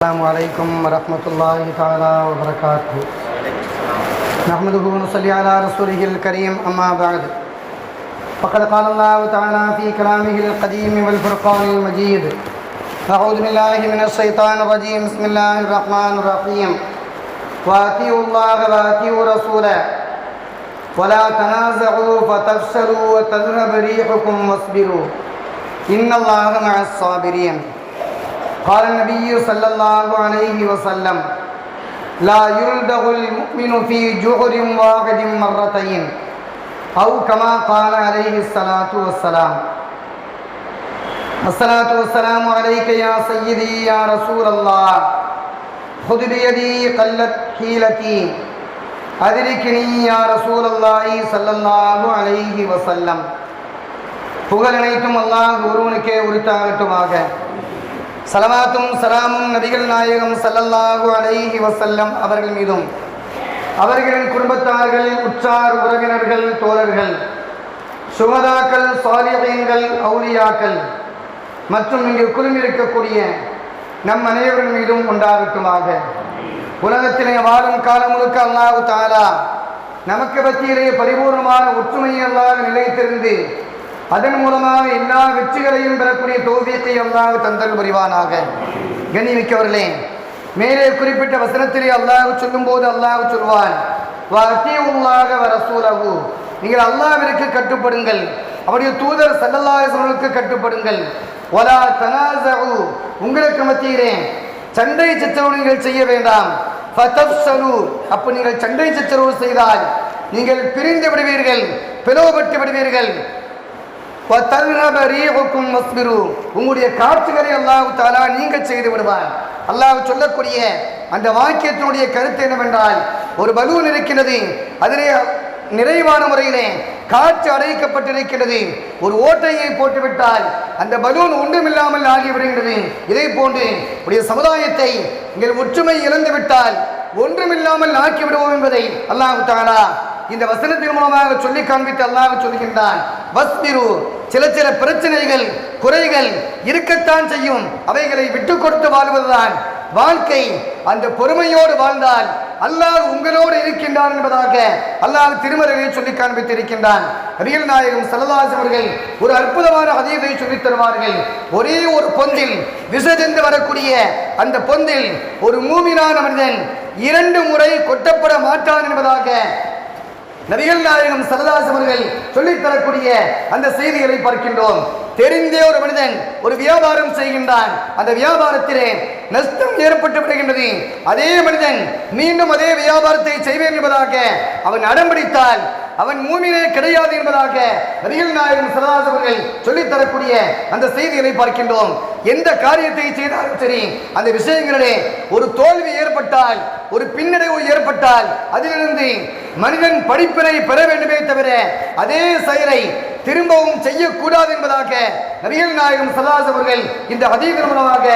السلام عليكم ورحمة الله تعالى وبركاته. نحمده ونصلي على رسوله الكريم أما بعد فقد قال الله تعالى في كلامه القديم والفرقان المجيد أعوذ بالله من الشيطان الرجيم بسم الله الرحمن الرحيم وأطيعوا الله وأطيعوا رسوله ولا تنازعوا فتفشلوا وتذهب ريحكم واصبروا إن الله مع الصابرين. قال النبي صلى الله عليه وسلم لا يلدغ المؤمن في جحر واحد مرتين أو كما قال عليه الصلاة والسلام. الصلاة والسلام عليك يا سيدي يا رسول الله خذ بيدي قلت حيلتي أدركني يا رسول الله صلى الله عليه وسلم. புகழ் அனைத்தும் அல்லாஹ் ஒருவனுக்கே உரித்தாகட்டுமாக. சலவாத்தும் சலாமும் நபிகள் நாயகம் ஸல்லல்லாஹு அலைஹி வஸல்லம் அவர்கள் மீதும் அவர்களின் குடும்பத்தார்கள் உற்றார் உறவினர்கள் தோழர்கள் சுஹதாக்கள் சாலிஹீன்கள் அவுலியாக்கள் மற்றும் இங்கு குழுமியிருக்கக்கூடிய நம் அனைவரின் மீதும் உண்டாகட்டுமாக. உலகத்திலே வாழும் காலம் முழுக்க அல்லாஹ் தஆலா நமக்கு மத்தியிலே பரிபூர்ணமான ஒற்றுமையை அல்லாஹ் நிலைத்திருந்து அதன் மூலமாக எல்லா வெற்றிகளையும் பெறக்கூடிய தௌஃபீக்கை அல்லாஹ் தந்தல் புரிவானாக. கண்ணியமிக்கவர்களே, மேலே குறிப்பிட்ட வசனத்திலே அல்லாஹ் சொல்லும்போது அல்லாஹ் சொல்வான் வஅத்தீஉல்லாஹ வரசூலஹு, நீங்கள் அல்லாஹ்விற்கு கட்டுப்படுங்கள், அவருடைய தூதர் ஸல்லல்லாஹு அலைஹி வஸல்லம் கட்டுப்படுங்கள். வலா தனாஸஉ, உங்களுக்கு மத்தியிலே சண்டை சச்சரவு நீங்கள் செய்ய வேண்டாம். ஃபதஃப்ஸலு, அப்ப நீங்கள் சண்டை சச்சரவு செய்தால் நீங்கள் பிரிந்து விடுவீர்கள், பிளவுபட்டு விடுவீர்கள். உங்களுடைய காட்சிகளை அல்லாஹ் தஆலா நீங்க செய்து விடுவான். அல்லாஹ் சொல்லக்கூடிய அந்த வாக்கியத்தினுடைய கருத்து என்னவென்றால், ஒரு பலூன் இருக்கிறது, அதிலே நிறைவான முறையிலே காற்று அடைக்கப்பட்டிருக்கிறது. ஒரு ஓட்டையை போட்டுவிட்டால் அந்த பலூன் ஒன்றுமில்லாமல் ஆகிவிடுகிறது. இதை போன்று உடைய சமுதாயத்தை நீங்கள் ஒற்றுமை இழந்து விட்டால் ஒன்றுமில்லாமல் ஆக்கிவிடுவோம் என்பதை அல்லாஹ் தஆலா இந்த வசனத்தின் மூலமாக சொல்லி காண்பித்து அல்லாஹ் சொல்கின்றான். வஸ்பிரு, சில சில பிரச்சனைகள் குறைகள் இருக்கத்தான் செய்யும், அவைகளை விட்டு கொடுத்து வாழ்வதுதான் வாழ்க்கை. அந்த பொறுமையோடு வாழ்ந்தால் அல்லாஹ் உங்களோடு இருக்கின்றான் என்பதாக அல்லாஹ் திருமறையை சொல்லி காண்பித்திருக்கின்றான். நபிகள் நாயகம் ஸல்லல்லாஹு அலைஹி அவர்கள் ஒரு அற்புதமான ஹதீஸை சொல்லித் தருவார்கள். ஒரே ஒரு பொந்தில் விசைந்து வரக்கூடிய அந்த பொந்தில் ஒரு மூமினான மனிதன் 2 முறை கொட்டப்பட மாட்டான் என்பதாக நபிகள் நாயகம் ஸல்லல்லாஹு அலைஹி அவர்கள் சொல்லித் தரக்கூடிய அந்த செய்திகளை பார்க்கின்றோம். தெரிந்தே ஒரு மனிதன் ஒரு வியாபாரம் செய்கின்றான், அந்த வியாபாரத்திலே நஷ்டம் ஏற்பட்டு விடுகின்றது. அதே மனிதன் மீண்டும் அதே வியாபாரத்தை செய்வேன் என்பதாக அவன் அடம்பிடித்தால் அவன் மூமினே கிடையாது என்பதாக நபிகள் நாயகம் ஸல்லல்லாஹு அலைஹி அவர்கள் சொல்லித் தரக்கூடிய அந்த செய்திகளை பார்க்கின்றோம். எந்த காரியத்தை செய்தாலும் சரி, அந்த விஷயங்களிலே ஒரு தோல்வி ஏற்பட்டால், ஒரு பின்னடைவு ஏற்பட்டால் அதிலிருந்து மனிதன் படிப்பினை பெற வேண்டுமே தவிர அதே செயலை திரும்பவும் செய்யக்கூடாது என்பதாக நபிகள் நாயகம் ஸல்லல்லாஹு அலைஹி அவர்கள் இந்த ஹதீஸின் மூலமாக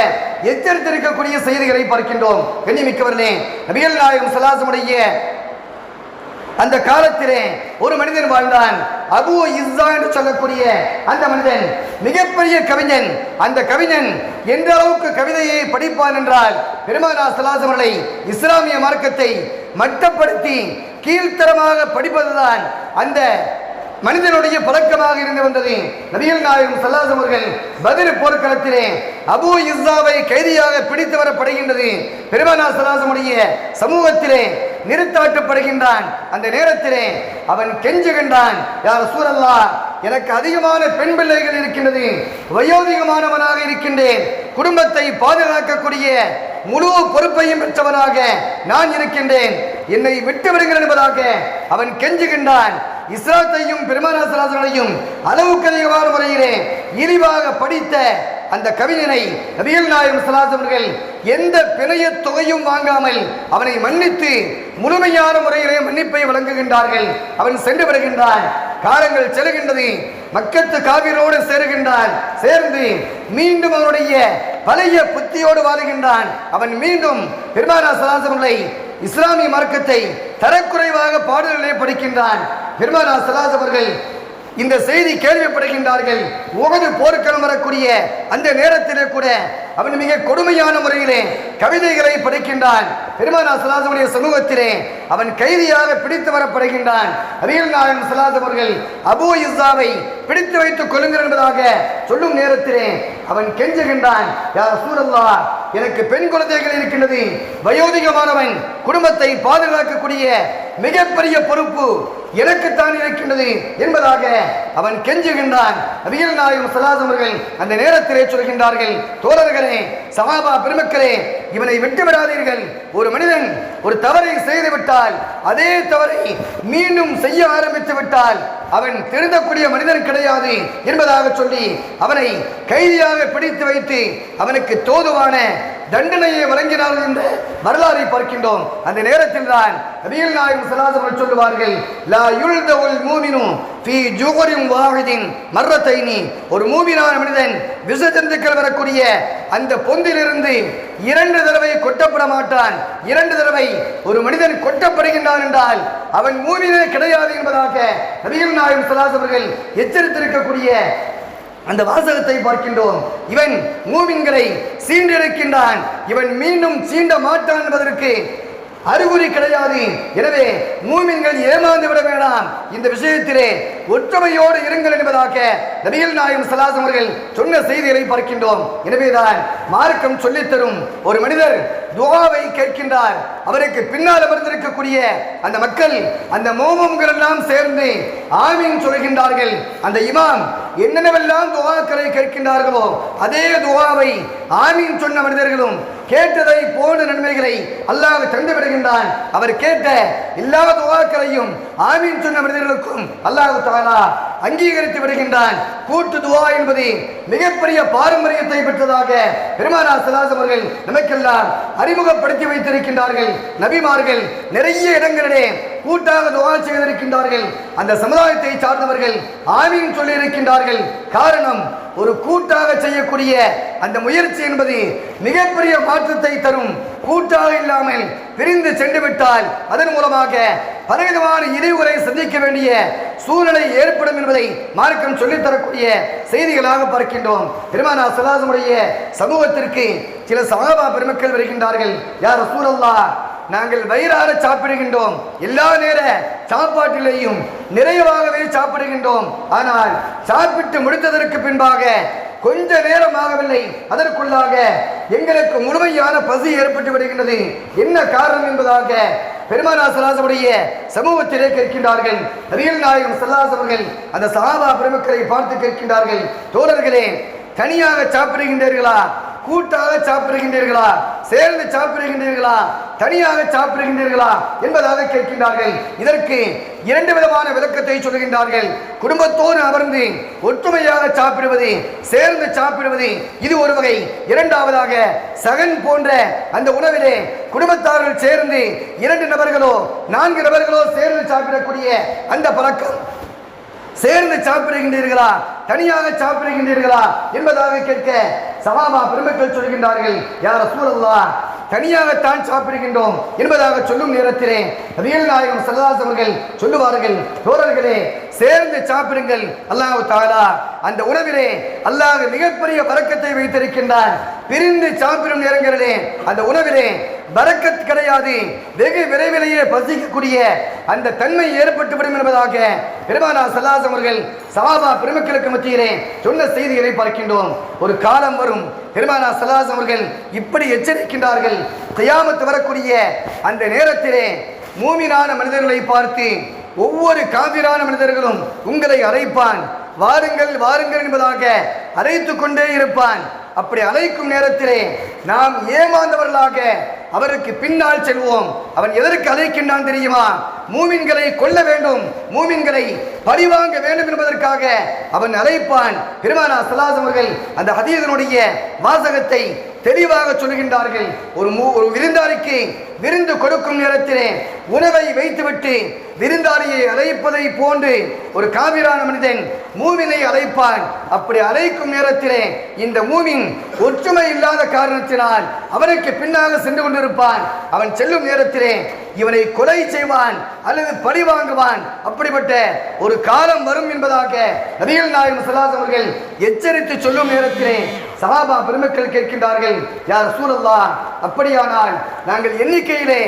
எச்சரித்திருக்கக்கூடிய செய்திகளை பார்க்கின்றோம். கண்ணியமிக்கவர்களே, நபிகள் நாயகம் ஸல்லல்லாஹு அலைஹி வஸல்லம் அந்த காலத்திலே ஒரு மனிதன் வாழ்ந்தான். அபூ இஸ்ஸா என்று சொல்லக்கூடிய அந்த மனிதன் மிகப்பெரிய கவிஞன். அந்த கவிஞன் எந்த அளவுக்கு கவிதையை படிப்பான் என்றால், பெருமானார் ஸல்லல்லாஹு அலைஹி அவர்களை இஸ்லாமிய மார்க்கத்தை மட்டப்படுத்தி கீழ்த்தரமாக படிப்பதுதான் அந்த மனிதனுடைய பழக்கமாக இருந்து வந்தது. நபிகள் நாயகம் ஸல்லல்லாஹு அலைஹி அவர்கள் பத்ர் போர்க்களத்திலே அபூ இஸ்ஸாவை கைதியாக பிடித்து வரப்படுகின்றது. பெருமானார் ஸல்லல்லாஹு அலைஹி சமூகத்திலே நிறுத்தாட்டப்படுகின்றான். அந்த நேரத்திலே அவன் கெஞ்சுகின்றான், யா ரசூலல்லாஹ், எனக்கு அதிகமான பெண் பிள்ளைகள் இருக்கின்றது, வயோதிகமானவனாக இருக்கின்றேன், குடும்பத்தை பாதுகாக்கக்கூடிய முழு பொறுப்பையும் பெற்றவனாக நான் இருக்கின்றேன், என்னை விட்டு விடுங்கள் என்பதாக அவன் கெஞ்சுகின்றான். இஸ்லாத்தையும் பெருமானார் ஸல்லல்லாஹு அலைஹி வஸல்லம் அளவுக்கு அதிகமான முறையிலே இழிவாக படித்த அந்த கவிஞனை நபிகள் நாயகம் ஸல்லல்லாஹு அலைஹி அவர்கள் எந்த பிணைய தொகையும் வாங்காமல் அவனை மன்னித்து முழுமையான முறையிலே மன்னிப்பை வழங்குகின்றார்கள். அவன் சென்று வருகின்றான். காலங்கள் செல்கின்றது. மக்கத்து காவிரோடு சேருகின்றான். சேர்ந்து மீண்டும் அவனுடைய பழைய புத்தியோடு வாழுகின்றான். அவன் மீண்டும் பெருமானார் ஸல்லல்லாஹு அலைஹி அவர்களை இஸ்லாமிய மார்க்கத்தை தரக்குறைவாக பாடல்களை படிக்கின்றான். பெருமானார் ஸல்லல்லாஹு அலைஹி அவர்கள் இந்த செய்தி கேள்விப்படுகின்றார்கள். உஹது போர்க்களம் வரக்கூடிய அந்த நேரத்திலே கூட அவன் மிக கொடுமையான முறையிலே கவிதைகளை படிக்கின்றான். பெருமானார் ஸல்லல்லாஹு அலைஹி வஸல்லம் சமூகத்திலே அவன் கைதியாக பிடித்து வரப்படுகின்றான். நபிகள் நாயகம் ஸல்லல்லாஹு அலைஹி அவர்கள் அபூ இஸ்ஸாவை பிடித்து வைத்துக் கொள்ளுங்கள் என்பதாக சொல்லும் நேரத்திலே அவன் கெஞ்சுகின்றான், யா ரசூலல்லாஹ், எனக்கு பெண் குழந்தைகள் இருக்கின்றது, வயோதிகமானவன், குடும்பத்தை பாதுகாக்கக்கூடிய மிகப்பெரிய பொறுப்பு எனக்குத்தான் இருக்கின்றது என்பதாக அவன் கெஞ்சுகின்றான். நபிகள் நாயகம் ஸல்லல்லாஹு அலைஹி அவர்கள் அந்த நேரத்திலே சொல்கின்றார்கள், தோழர்களே, சஹாபா பெருமக்களே, இவனை விட்டு விடாதீர்கள். ஒரு மனிதன் ஒரு தவறை செய்து விட்டால் அதே தவறை மீண்டும் செய்ய ஆரம்பித்து விட்டால் அவன் திருந்தக்கூடிய மனிதன் கிடையாது என்பதாக சொல்லி அவனை கைதியாக பிடித்து வைத்து அவனுக்கு தோதுவான தண்டனையை வழங்கினார்கள் என்ற வரலாறை பார்க்கின்றோம். அந்த நேரத்தில் தான் நபிகள் நாயகம் ஸல்லல்லாஹு அலைஹி வஸல்லம் சொல்லுவார்கள், லா யுல்தவுல் மூமினு ஃபீ ஜுஹரின் வாஹிதின் மர்ரத்தைனி. ஒரு மூமினான மனிதன் விஷஜந்துக்கள் வரக்கூடிய அந்த பொந்திலிருந்து 2 தடவை கொட்டப்பட மாட்டான். 2 தடவை ஒரு மனிதன் கொட்டப்படுகின்றான் என்றால் அவன் மூமினே கிடையாது என்பதாக நபிகள் நாயகம் ஸல்லல்லாஹு அலைஹி அவர்கள் எச்சரித்திருக்கக்கூடிய அந்த வாசகத்தை பார்க்கின்றோம். இவன் மூமின்களை சீண்டிருக்கின்றான், இவன் மீண்டும் சீண்ட மாட்டான் என்பதற்கு அறிகுறி கிடையாது. எனவே மூமின்கள் ஏமாந்து விட வேண்டாம், இந்த விஷயத்திலே ஒற்றுமையோடு இருங்கள் என்பதாக நபிகள் நாயகம் ஸல்லல்லாஹு அலைஹி அவர்கள் சொன்ன செய்திகளை பார்க்கின்றோம். எனவேதான் மார்க்கம் சொல்லித்தரும் ஒரு மனிதர் துஆவை கேட்கின்றார், அவருக்கு பின்னால் அமர்ந்திருக்கக்கூடிய அந்த மக்கள் அந்த மோமம்கள் எல்லாம் சேர்ந்து ஆமீன் சொல்கின்றார்கள். அந்த இமாம் என்னென்னவெல்லாம் துஆக்களை கேட்கின்றார்களோ அதே துஆவை ஆமீன் சொன்ன மனிதர்களும் கேட்டதை போன்ற நன்மைகளை அல்லாஹ் தந்து விடுகின்றான். அவர் கேட்ட எல்லா துஆக்களையும் ஆமீன் சொன்ன மனிதர்களுக்கும் அல்லாஹ் தஆலா அங்கீகரித்து விடுகின்றான். கூட்டு துஆ என்பது மிகப்பெரிய பாரம்பரியத்தை பெற்றதாக பெருமானார் ஸல்லல்லாஹு அலைஹி அவர்கள் நமக்கெல்லாம் அறிமுகப்படுத்தி வைத்திருக்கின்றார்கள். நபிமார்கள் நிறைய இடங்களிலே கூட்டாக துஆ செய்திருக்கின்றார்கள். அந்த சமுதாயத்தை சார்ந்தவர்கள் ஆமீன் சொல்லி இருக்கின்றார்கள். காரணம், ஒரு கூட்டாக செய்யக்கூடிய அந்த முயற்சி என்பது மிகப்பெரிய மாற்றத்தை தரும். கூட்டாக இல்லாமல் பிரிந்து சென்று விட்டால் அதன் மூலமாக பலவிதமான இடையூறை சந்திக்க வேண்டிய சூழ்நிலை ஏற்படும் என்பதை மார்க்கம் சொல்லித்தரக்கூடிய செய்திகளாக பார்க்கின்றோம். பெருமானார் ஸல்லல்லாஹு அலைஹி உடைய சமூகத்திற்கு சில சஹாபா பெருமக்கள் வருகின்றார்கள். யா ரசூலல்லாஹ், நாங்கள் வயிறார சாப்பிடுகின்றோம், எல்லா நேர சாப்பாட்டிலேயும் நிறைவாகவே சாப்பிடுகின்றோம். ஆனால் சாப்பிட்டு முடித்ததற்கு பின்பாக கொஞ்ச நேரம் ஆகவில்லை, அதற்குள்ளாக எங்களுக்கு முழுமையான பசி ஏற்பட்டு விடுகின்றது. என்ன காரணம் என்பதாக பெருமானார் ஸல்லல்லாஹு அலைஹி உடைய சமூகத்திலே கேட்கின்றார்கள். நபிகள் நாயகம் ஸல்லல்லாஹு அலைஹி அவர்கள் அந்த சஹாபா பெருமக்களை பார்த்து கேட்கின்றார்கள், தோழர்களே, தனியாக சாப்பிடுகின்றீர்களா, கூட்டாக சாப்பிடுகின்றீர்களா, சேர்ந்து சாப்பிடுகின்றீர்களா, தனியாக சாப்பிடுகின்றீர்களா என்பதாக கேட்கின்றார்கள். இதற்கு 2 விதமான விளக்கத்தை சொல்கின்றார்கள். குடும்பத்தோடு அமர்ந்து ஒற்றுமையாக சாப்பிடுவது, சேர்ந்து சாப்பிடுவது, இது ஒரு வகை. இரண்டாவதாக சகன் போன்ற அந்த உணவிலே குடும்பத்தார்கள் சேர்ந்து 2 நபர்களோ 4 நபர்களோ சேர்ந்து சாப்பிடக்கூடிய அந்த பழக்கம். சேர்ந்து சாப்பிடுகின்றீர்களா, தனியாக சாப்பிடுகின்றீர்களா என்பதாக கேட்க சஹாபா பெருமக்கள் சொல்கின்றார்கள், யா ரசூலல்லாஹ், தனியாகத்தான் சாப்பிடுகின்றோம் என்பதாக சொல்லும் நேரத்திலே நபிகள் நாயகம் ஸல்லல்லாஹு அலைஹி அவர்கள் சொல்லுவார்கள், தோழர்களே, சேர்ந்து சாப்பிடுங்கள். அல்லாஹ் தஆலா அந்த உணவிலே அல்லாஹ் மிகப்பெரிய பரக்கத்தை வைத்திருக்கின்றான். பிரிந்து சாப்பிடும் நேரங்களிலே அந்த உணவிலே பரக்கத் கிடையாது, வெகு விரைவிலேயே பசிக்கக்கூடிய அந்த தன்மை ஏற்பட்டுவிடும் என்பதாக பெருமானார் ஸல்லல்லாஹு அலைஹி அவர்கள் சஹாபா பெருமக்களுக்கு மத்தியிலே சொன்ன செய்திகளை பார்க்கின்றோம். ஒரு காலம் வரும், பெருமானார் ஸல்லல்லாஹு அலைஹி அவர்கள் இப்படி எச்சரிக்கின்றார்கள், கியாமத் வரக்கூடிய அந்த நேரத்திலே மூமினான மனிதர்களை பார்த்து ஒவ்வொரு காபிரான மனிதர்களும் உங்களை அழைப்பான், வாருங்கள் வாருங்கள் என்பதாக அழைத்துக் கொண்டே இருப்பான். அப்படி அழைக்கும் நேரத்திலே நாம் ஏமாந்தவர்களாக அவருக்கு பின்னால் செல்வோம். அவன் எதற்கு அழைக்கின்றான் தெரியுமா? மூமின்களை கொல்ல வேண்டும், மூமின்களை பழிவாங்க வேண்டும் என்பதற்காக அவன் அழைப்பான். பெருமானார் ஸல்லல்லாஹு அலைஹி அவர்கள் அந்த ஹதீஸினுடைய வாசகத்தை தெளிவாக சொல்கின்றார்கள். ஒரு விருந்தாளிக்கு விருந்து கொடுக்கும் நேரத்திலே உணவை வைத்துவிட்டு விருந்தாளியை அழைப்பதை போன்று ஒரு காபிரான மனிதன் மூமினை அழைப்பான். அப்படி அழைக்கும் நேரத்திலே இந்த மூமின் ஒற்றுமை இல்லாத காரணத்தினால் அவனுக்கு பின்னாக சென்று கொண்டிருப்பான். அவன் செல்லும் நேரத்திலே இவனை கொலை செய்வான் அல்லது பழி வாங்குவான். அப்படிப்பட்ட ஒரு காலம் வரும் என்பதாக நபிகள் நாயகம் ஸல்லல்லாஹு அலைஹி அவர்கள் எச்சரித்து சொல்லும் நேரத்திலே சஹாபா பெருமக்கள் கேட்கின்றார்கள், யா ரசூலல்லாஹ், அப்படியானால் நாங்கள் எண்ணிக்கையிலே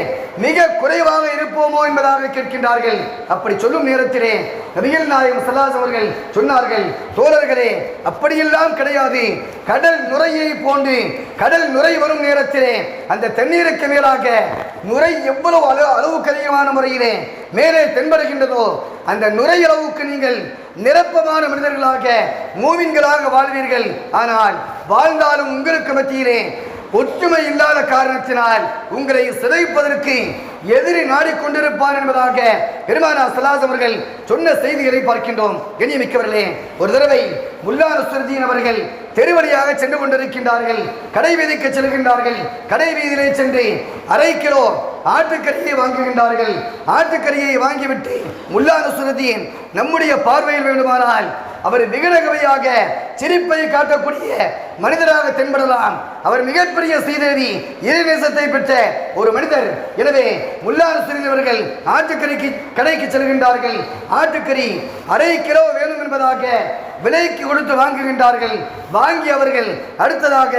மிக குறைவாக இருப்போமோ என்பதாக கேட்கின்றார்கள். அப்படி சொல்லும் நேரத்திலே நபிகள் நாயகம் ஸல்லல்லாஹு அலைஹி அவர்கள் சொன்னார்கள், தோழர்களே, அப்படியெல்லாம் கிடையாது. கடல் நுரையை போன்று கடல் நுரை வரும் நேரத்திலே அந்த தண்ணீருக்கு மேலாக நுரை எவ்வளவு அளவுக்கு அதிகமான முறையிலே மேலே தென்படுகின்றதோ அந்த நுரை அளவுக்கு நீங்கள் நிரப்பமான மனிதர்களாக மூமின்களாக வாழ்வீர்கள். ஆனால் வாழ்ந்தாலும் உங்களுக்கு மத்தியிலே ஒற்றுமை இல்லாத காரணத்தினால் உங்களை சிதைப்பதற்கு எதிரி நாடிக்கொண்டிருப்பார் என்பதாக பெருமானார் ஸல்லல்லாஹு அலைஹி அவர்கள் சொன்ன செய்திகளை பார்க்கின்றோம். கண்ணியமிக்கவர்களே, ஒரு தடவை முல்லா நஸ்ருத்தீன் அவர்கள் தெருவழியாக சென்று கொண்டிருக்கின்றார்கள். கடை வீதிக்கு செல்கின்றார்கள். கடை வீதியிலே சென்று 1/2 கிலோ ஆட்டுக்கறியை வாங்குகின்றார்கள். ஆட்டுக்கறியை வாங்கிவிட்டு முல்லா நஸ்ருத்தீன் நம்முடைய பார்வையில் வேண்டுமானால் அவர் விகடகவையாக சிரிப்பை காட்டக்கூடிய மனிதராக தென்படலாம். அவர் மிகப்பெரிய ஸ்ரீதேவி இறைநேசத்தை பெற்ற ஒரு மனிதர். எனவே முல்லா நஸ்ருத்தீன் அவர்கள் ஆட்டுக்கறிக்கு கடைக்கு செல்கின்றார்கள். ஆட்டுக்கறி 1/2 கிலோ வேணும் என்பதாக விலைக்கு கொடுத்து வாங்குகின்றார்கள். வாங்கி அவர்கள் அடுத்ததாக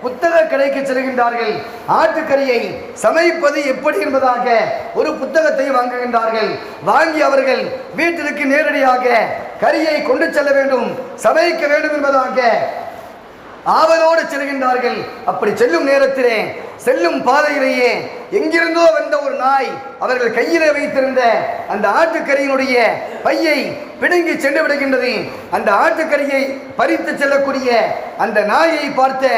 புத்தக கடைக்கு செல்கின்றார்கள். ஆட்டுக்கறியை சமைப்பது எப்படி என்பதாக ஒரு புத்தகத்தை வாங்குகின்றார்கள். வாங்கி அவர்கள் வீட்டிற்கு நேரடியாக கறியை கொண்டு செல்ல வேண்டும், சமைக்க வேண்டும் என்பதாக ஆவலோடு செல்கின்றார்கள். அப்படி செல்லும் நேரத்திலே செல்லும் பாதையிலேயே எங்கிருந்தோ வந்த ஒரு நாய் அவர்கள் கையிலே வைத்திருந்த அந்த ஆட்டுக்கறியினுடைய பையை பிடுங்கி சென்று விடுகின்றது. அந்த ஆட்டுக்கறியை பறித்து செல்லக்கூடிய அந்த நாயை பார்த்த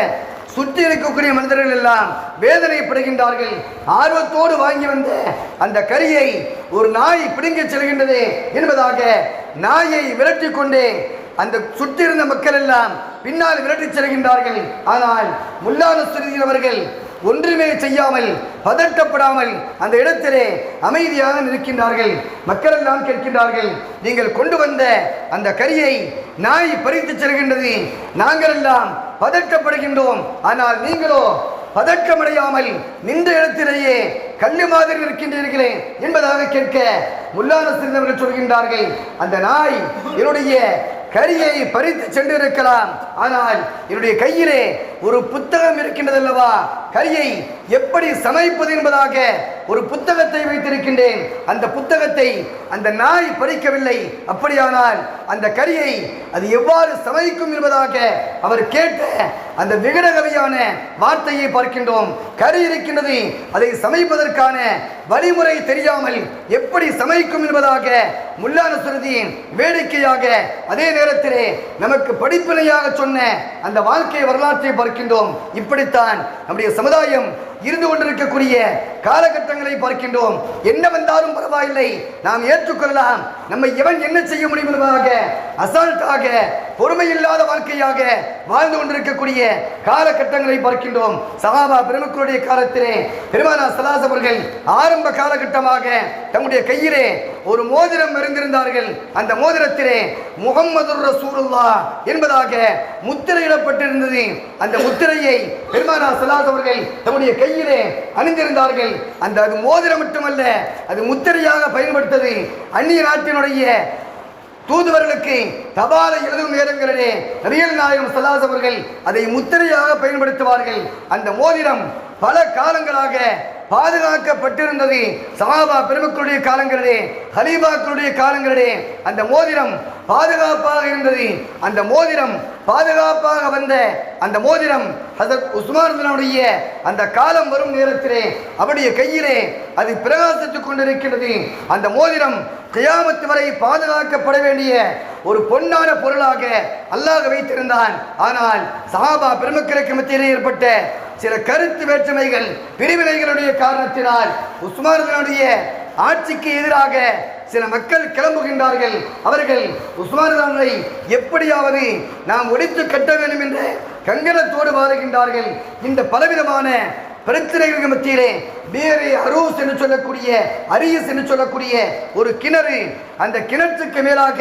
சுற்றி இருக்கக்கூடிய மனிதர்கள் எல்லாம் வேதனைப்படுகின்றார்கள். ஆர்வத்தோடு வாங்கி வந்த அந்த கறியை ஒரு நாய் பிடுங்கி செல்கின்றது என்பதாக நாயை விரட்டி கொண்டே அந்த சுற்றியிருந்த மக்கள் எல்லாம் பின்னால் விரட்டி செல்கின்றார்கள். ஆனால் முல்லா நஸ்ருத்தீன் அவர்கள் ஒன்றுமே செய்யாமல் பதட்டப்படாமல் அந்த இடத்திலே அமைதியாக நிற்கின்றார்கள். மக்கள் எல்லாம் கேட்கின்றார்கள், நீங்கள் கொண்டு வந்த அந்த கறியை நாய் பறித்து செல்கின்றது, நாங்கள் எல்லாம் பதட்டப்படுகின்றோம், ஆனால் நீங்களோ பதட்டமடையாமல் நின்ற இடத்திலேயே கல்லு மாதிரி இருக்கின்றீர்களே என்பதாக கேட்க முல்லா நஸ்ருத்தீன் அவர்கள் சொல்கின்றார்கள், அந்த நாய் என்னுடைய கரியை பறித்து சென்றிருக்கலாம், ஆனால் என்னுடைய கையிலே ஒரு புத்தகம் இருக்கின்றது அல்லவா, கரியை எப்படி சமைப்பது என்பதாக ஒரு புத்தகத்தை வைத்திருக்கின்றேன், அந்த புத்தகத்தை அந்த நாய் பறிக்கவில்லை, அப்படியானால் அந்த கரியை அது எவ்வாறு சமைக்கும் என்பதாக அவர் கேட்ட அந்த விகடகவியான வார்த்தையை பார்க்கின்றோம். கறி இருக்கின்றது, அதை சமைப்பதற்கான வழிமுறை தெரியாமல் எப்படி சமைக்கும் என்பதாக முல்லா நஸ்ருத்தீன் வேடிக்கையாக அதே நேரத்திலே நமக்கு படிப்பினையாக சொன்ன அந்த வாழ்க்கை வரலாற்றை பார்க்கின்றோம். இப்படித்தான் நம்முடைய சமுதாயம் இருந்து கொண்டிருக்கக்கூடிய காலகட்டங்களை பார்க்கின்றோம். என்ன வந்தாலும் பரவாயில்லை, நாம் ஏற்றுக்கொள்ளலாம், நம்மை எவன் என்ன செய்ய முடியும் என்பதாக அசால்ட்டாக பொறுமையில்லாத வாழ்க்கையாக வாழ்ந்து கொண்டிருக்கக்கூடிய காலகட்டங்களை பார்க்கின்றோம். சஹாபா பெருமக்களுடைய காலத்திலே பெருமானார் ஸல்லல்லாஹு அலைஹி அவர்கள் ஆரம்ப காலகட்டமாக தம்முடைய கையிலே ஒரு மோதிரம் அறிந்திருந்தார்கள். அந்த மோதிரத்திலே முஹம்மதுர் ரசூலுல்லாஹ் என்பதாக முத்திரையிடப்பட்டிருந்தது. அந்த முத்திரையை பெருமானார் ஸல்லல்லாஹு அலைஹி அவர்கள் தம்முடைய கையிலே அணிந்திருந்தார்கள். அது மோதிரம் மட்டுமல்ல, அது முத்திரையாக பயன்படுத்தது. அந்நிய நாட்டினுடைய தூதுவர்களுக்கு தபாலை எழுதும் நேரங்களிலே நபிகள் நாயகம் ஸல்லல்லாஹு அலைஹி அவர்கள் அதை முத்திரையாக பயன்படுத்துவார்கள். அந்த மோதிரம் பல காலங்களாக பாதுகாக்கப்பட்டிருந்தது. சஹாபா பெருமக்களுடைய காலங்களிலே, ஹலீஃபாக்களுடைய காலங்களிலே அந்த மோதிரம் பாதுகாப்பாக இருந்தது. அந்த மோதிரம் பாதுகாப்பாக வந்த அந்த மோதிரம் ஹஸரத் உஸ்மானுடைய அந்த காலம் வரும் நேரத்திலே அவருடைய கையிலே அது பிரகாசித்துக் கொண்டிருக்கிறது. அந்த மோதிரம் கியாமத் வரை பாதுகாக்கப்பட வேண்டிய ஒரு பொன்னான பொருளாக அல்லாஹ் வைத்திருந்தான். ஆனால் சஹாபா பெருமக்களுக்கு மத்தியிலே ஏற்பட்ட சில கருத்து வேற்றுமைகள், பிரிவினைகளுடைய காரணத்தினால் உஸ்மானுடைய ஆட்சிக்கு எதிராக சில மக்கள் கிளம்புகின்றார்கள். அவர்கள் உஸ்மானை எப்படியாவது நாம் ஒழித்து கட்ட வேண்டும் என்ற கங்கணத்தோடு வாழுகின்றார்கள். இந்த பலவிதமான பிரச்சனைகளுக்கு மத்தியிலே வேறு அரூஸ் என்று சொல்லக்கூடிய அரியஸ் என்று சொல்லக்கூடிய ஒரு கிணறு, அந்த கிணற்றுக்கு மேலாக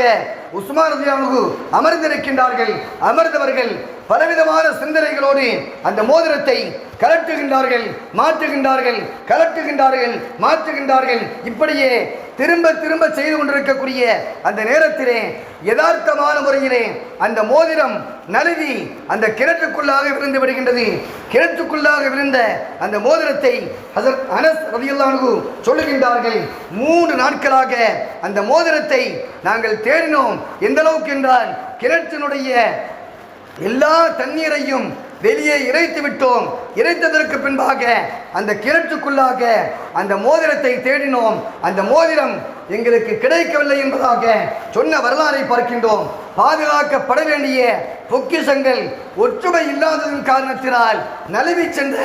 உஸ்மான் ரலியல்லாஹு அமர்ந்திருக்கின்றார்கள். அமர்ந்தவர்கள் பலவிதமான சிந்தனைகளோடு அந்த மோதிரத்தை கலட்டுகின்றார்கள், மாற்றுகின்றார்கள், கலட்டுகின்றார்கள், மாற்றுகின்றார்கள். இப்படியே திரும்ப திரும்ப செய்து கொண்டிருக்கக்கூடிய அந்த நேரத்திலே யதார்த்தமான முறையிலே அந்த மோதிரம் நழுவி அந்த கிணற்றுக்குள்ளாக விழுந்து விடுகின்றது. கிணற்றுக்குள்ளாக விழுந்த அந்த மோதிரத்தை ஹஸரத் அனஸ் ரலியல்லாஹு அன்ஹு சொல்லுகின்றார்கள், 3 நாட்களாக அந்த மோதிரத்தை நாங்கள் தேடினோம். எந்த அளவுக்கு என்றால் கிணற்றினுடைய எல்லா தண்ணீரையும் வெளியே இறைத்து விட்டோம். இறைத்ததற்கு பின்பாக அந்த கிணற்றுக்குள்ளாக அந்த மோதிரத்தை தேடினோம். அந்த மோதிரம் எங்களுக்கு கிடைக்கவில்லை என்பதாக சொன்ன வரலாறை பார்க்கின்றோம். பாதுகாக்கப்பட வேண்டிய பொக்கிஷங்கள் ஒற்றுமை இல்லாததன் காரணத்தினால் நழுவி சென்ற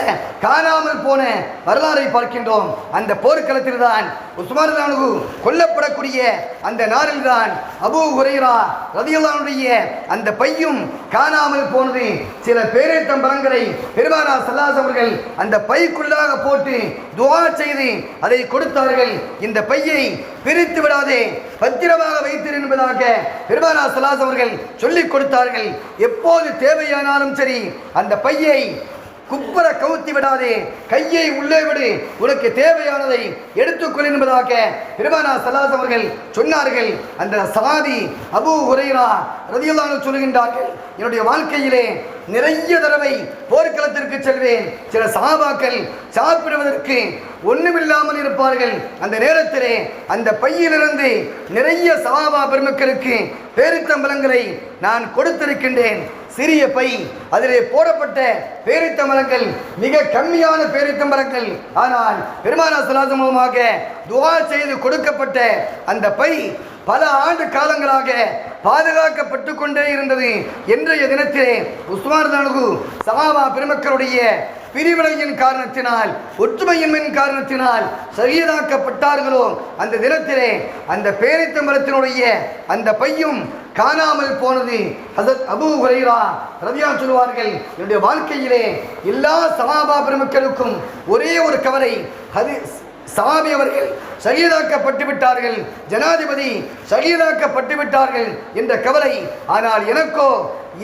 காணாமல் போன வரலாறை பார்க்கின்றோம். அந்த போர்க்களத்தில் தான் உஸ்மான் ரலியல்லாஹு கொல்லப்படக்கூடிய அந்த நாளில் தான் அபூ ஹுரைரா ரலியல்லாஹு அன்ஹுடைய அந்த பையும் காணாமல் போனது. சில பேரேத்தம்பரங்களை பெருமானார் ஸல்லல்லாஹு அலைஹி அவர்கள் அந்த பைக்குள்ளாக போட்டு துஆ செய்து அதை கொடுத்தார்கள். இந்த பையை பிரித்து விடாதே, பத்திரமாக வைத்திரு என்பதாக பெருமானார் ஸல்லல்லாஹு அலைஹி அவர்கள் சொல்லிக் கொடுத்தார்கள். எப்போது தேவையானாலும் சரி அந்த பையை குப்பர கவுத்தி விடாதே, கையை உள்ளே விடு, உனக்கு தேவையானதை எடுத்துக்கொள் என்பதாக பெருமானார் ஸல்லல்லாஹு அலைஹி அவர்கள் சொன்னார்கள். அந்த சஹாபி அபூ ஹுரைரா ரலியல்லாஹு அன்ஹு சொல்கின்றார்கள், என்னுடைய வாழ்க்கையிலே நிறைய தடவை போர்க்களத்திற்கு செல்வேன். சில சஹாபாக்கள் சாப்பிடுவதற்கு ஒண்ணுமில்லாமல் இருப்பார்கள். அந்த நேரத்திலே அந்த பையிலிருந்து நிறைய சஹாபா பெருமக்களுக்கு பேரித்தம்பழங்களை நான் கொடுத்திருக்கின்றேன். சிறிய பை, அதிலே போடப்பட்ட பேரித்தம்பழங்கள் மிக கம்மியான பேரித்தம்பழங்கள். ஆனால் பெருமானார் ஸல்லல்லாஹு அலைஹி மூலமாக துஆ செய்து கொடுக்கப்பட்ட அந்த பை பல ஆண்டு காலங்களாக பாதுகாக்கப்பட்டு கொண்டே இருந்தது. இன்றைய தினத்திலே உஸ்மான் ரலியல்லாஹு அன்ஹு சஹாபா பெருமக்களுடைய பிரிவினையின் காரணத்தினால், ஒற்றுமையின்மையின் காரணத்தினால் ஷஹீதாக்கப்பட்டார்களோ அந்த தினத்திலே அந்த பேரித்தம்பழத்தினுடைய அந்த பையும் காணாமல் போனது. ஹஸரத் அபூ ஹுரைரா ரலியல்லாஹு அன்ஹு சொல்வார்கள், என்னுடைய வாழ்க்கையிலே எல்லா சஹாபா பெருமக்களுக்கும் ஒரே ஒரு கவலை, அது சஹாபி அவர்கள் ஷஹீதாக்கப்பட்டு விட்டார்கள், ஜனாதிபதி ஷஹீதாக்கப்பட்டு விட்டார்கள் என்ற கவலை. ஆனால் எனக்கோ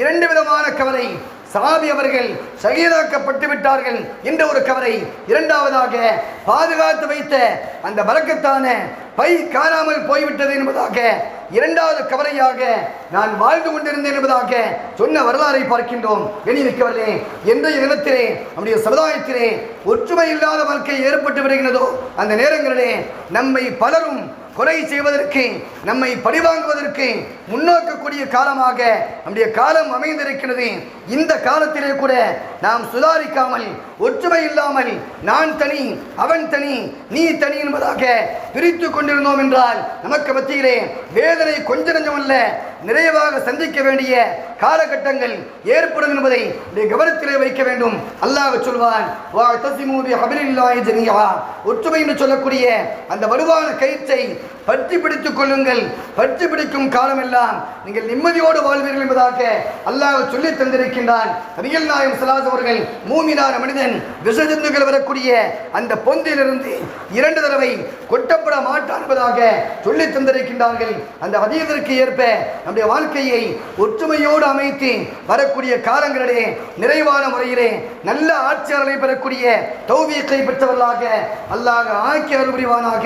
2 விதமான கவலை. சஹாபி அவர்கள் ஷஹீதாக்கப்பட்டு விட்டார்கள் என்ற ஒரு கவலை, இரண்டாவதாக பாதுகாத்து வைத்த அந்த பரக்கத்தான பை காணாமல் போய்விட்டது என்பதாக இரண்டாவது கவலையாக நான் வாழ்ந்து கொண்டிருந்தேன் என்பதாக சொன்ன வரலாறை பார்க்கின்றோம். எண்ணிருக்கவர்களே, இன்றைய தினத்திலே நம்முடைய சமுதாயத்திலே ஒற்றுமை இல்லாத வாழ்க்கை ஏற்பட்டு விடுகிறதோ அந்த நேரங்களிலே நம்மை பலரும் கொலை செய்வதற்கு, நம்மை பழிவாங்குவதற்கு முன்னோக்கக்கூடிய காலமாக நம்முடைய காலம் அமைந்திருக்கிறது. இந்த காலத்திலே கூட நாம் சுதாரிக்காமல், ஒற்றுமை இல்லாமல் நான் தனி அவன் தனி நீ தனி என்பதாக பிரித்து கொண்டிருந்தோம் என்றால் நமக்கு மத்தியிலே வேதனை கொஞ்ச நஞ்சமல்ல, நிறைவாக சந்திக்க வேண்டிய காலகட்டங்கள் ஏற்படும் என்பதை கவனத்திலே வைக்க வேண்டும். அல்லாஹ் சொல்வான், ஒற்றுமை என்று சொல்லக்கூடிய அந்த வலுவான கயிற்றை பற்றி பிடித்துக் கொள்ளுங்கள், பற்றி பிடிக்கும் காலமெல்லாம் நீங்கள் நிம்மதியோடு வாழ்வீர்கள் என்பதாக அல்லாஹ் சொல்லி தந்திருக்கின்றான். நபிகள் நாயகம் ஸல்லல்லாஹு அலைஹி அவர்கள் மூமினான மனிதன் விஷஜந்துகள் வரக்கூடிய அந்த பொந்திலிருந்து 2 தடவை கொட்டப்பட மாட்டான் என்பதாக சொல்லி தந்திருக்கின்றார்கள். அந்த ஹதீஸிற்கு ஏற்ப நம்முடைய வாழ்க்கையை ஒற்றுமையோடு அமைத்து வரக்கூடிய காலங்களிலே நிறைவான முறையிலே நல்ல ஆட்சியாளரை பெறக்கூடிய தௌஃபீக்கை பெற்றவர்களாக அல்லாஹ் ஆக்கி அருள் புரிவானாக.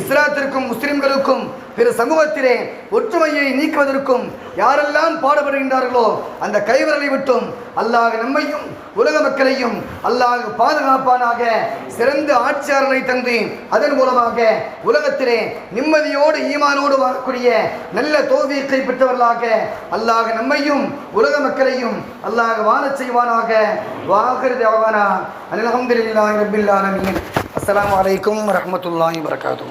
இஸ்லாத்திற்கும் முஸ்லிம்களுக்கும் பிற சமூகத்திலே ஒற்றுமையை நீக்குவதற்கும் யாரெல்லாம் பாடுபடுகின்றார்களோ அந்த கைவரலை விட்டும் அல்லாஹ் நம்மையும் உலக மக்களையும் அல்லாஹ் பாதுகாப்பானாக. சிறந்த ஆட்சியாளரை தந்து அதன் மூலமாக உலகத்திலே நிம்மதியோடு ஈமானோடு வாழக்கூடிய நல்ல தௌஃபீக்கை பெற்றவர்களாக அல்லாஹ் நம்மையும் உலக மக்களையும் அல்லாஹ் வாழச் செய்வானாக. வாஹிர் தஅவானா அல்ஹம்துலில்லாஹி ரப்பில் ஆலமீன். அஸ்ஸலாமு அலைக்கும் வரஹ்மத்துல்லாஹி வபரகாத்துஹு.